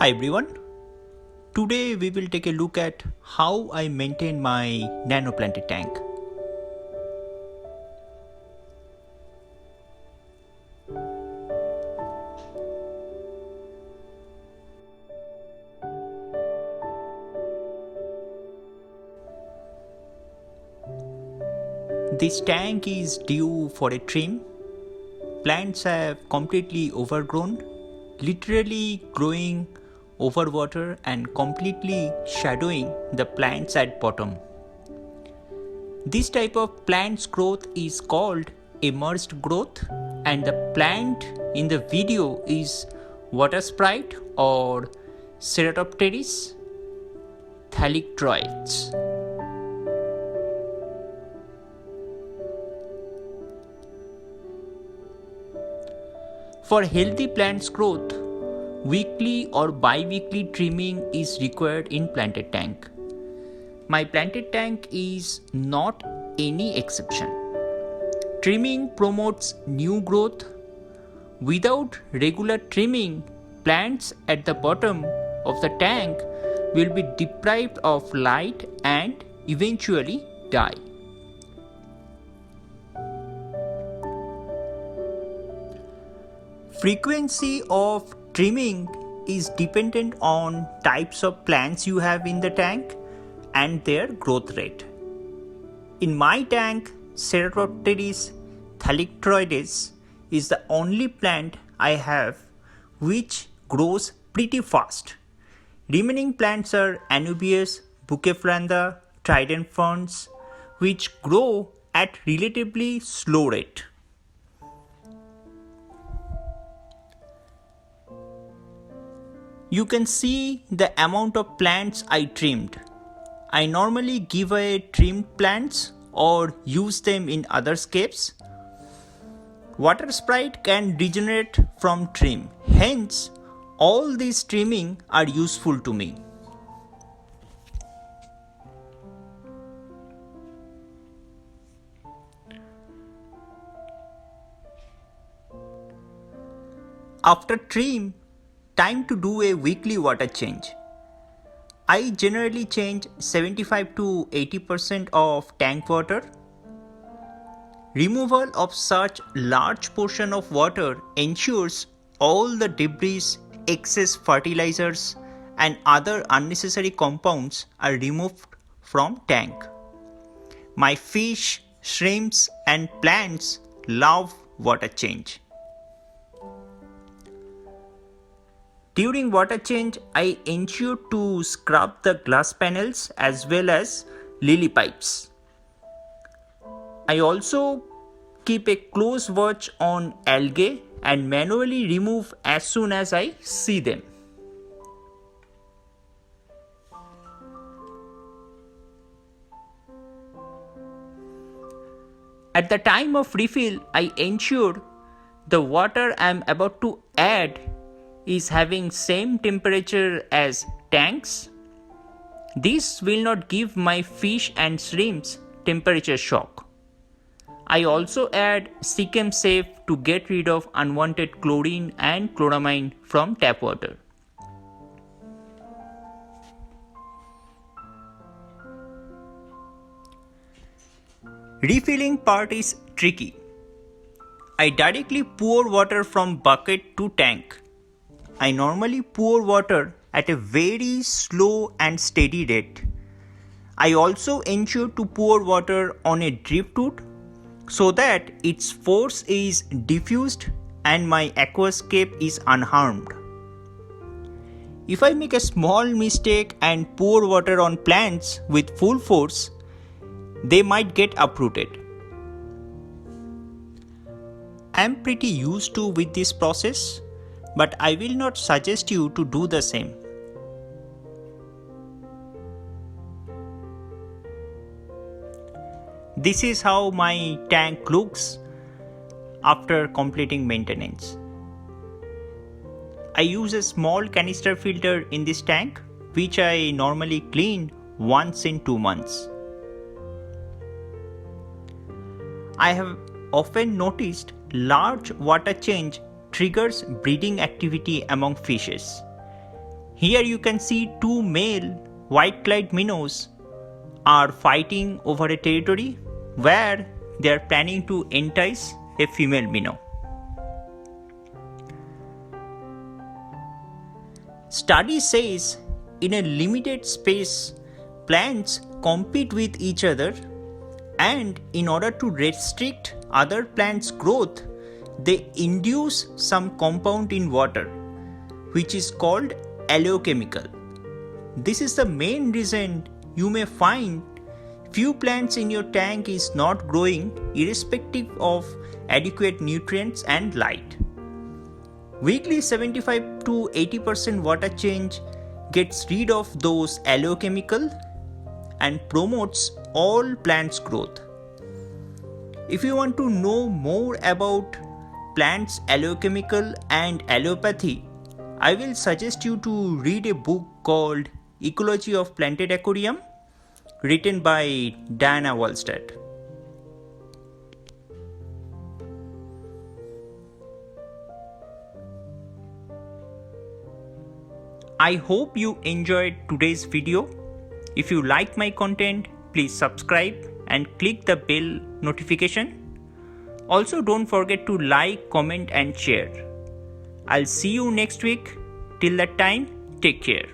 Hi everyone. Today we will take a look at how I maintain my nanoplanted tank. This tank is due for a trim. Plants have completely overgrown, literally growing over water and completely shadowing the plants at bottom. This type of plant's growth is called immersed growth, and the plant in the video is water sprite or Ceratopteris thalictroides. For healthy plants growth, weekly or bi-weekly trimming is required in planted tank. My planted tank is not any exception. Trimming promotes new growth. Without regular trimming, plants at the bottom of the tank will be deprived of light and eventually die. Frequency of trimming is dependent on types of plants you have in the tank and their growth rate. In my tank, Ceratopteris thalictroides is the only plant I have which grows pretty fast. Remaining plants are Anubias, Bucephalantha, trident ferns, which grow at relatively slow rate. You can see the amount of plants I trimmed. I normally give away trimmed plants or use them in other scapes. Water sprite can regenerate from trim. Hence, all these trimming are useful to me. After trim, time to do a weekly water change. I generally change 75 to 80% of tank water. Removal of such large portion of water ensures all the debris, excess fertilizers and other unnecessary compounds are removed from tank. My fish, shrimps and plants love water change. During water change, I ensure to scrub the glass panels as well as lily pipes. I also keep a close watch on algae and manually remove as soon as I see them. At the time of refill, I ensure the water I am about to add is having same temperature as tanks. This will not give my fish and shrimps temperature shock. I also add Sechem Safe to get rid of unwanted chlorine and chloramine from tap water. Refilling part is tricky. I directly pour water from bucket to tank. I normally pour water at a very slow and steady rate. I also ensure to pour water on a driftwood so that its force is diffused and my aquascape is unharmed. If I make a small mistake and pour water on plants with full force, they might get uprooted. I am pretty used to with this process, but I will not suggest you to do the same. This is how my tank looks after completing maintenance. I use a small canister filter in this tank, which I normally clean once in 2 months. I have often noticed large water change triggers breeding activity among fishes. Here you can see two male white-clad minnows are fighting over a territory where they are planning to entice a female minnow. Study says in a limited space, plants compete with each other, and in order to restrict other plants' growth, they induce some compound in water, which is called allochemical. This is the main reason you may find few plants in your tank is not growing irrespective of adequate nutrients and light. Weekly 75 to 80% water change gets rid of those allochemical and promotes all plants' growth. If you want to know more about plants' allochemical and allopathy, I will suggest you to read a book called Ecology of Planted Aquarium, written by Diana Wallstedt. I hope you enjoyed today's video. If you like my content, please subscribe and click the bell notification. Also, don't forget to like, comment and share. I'll see you next week. Till that time, take care.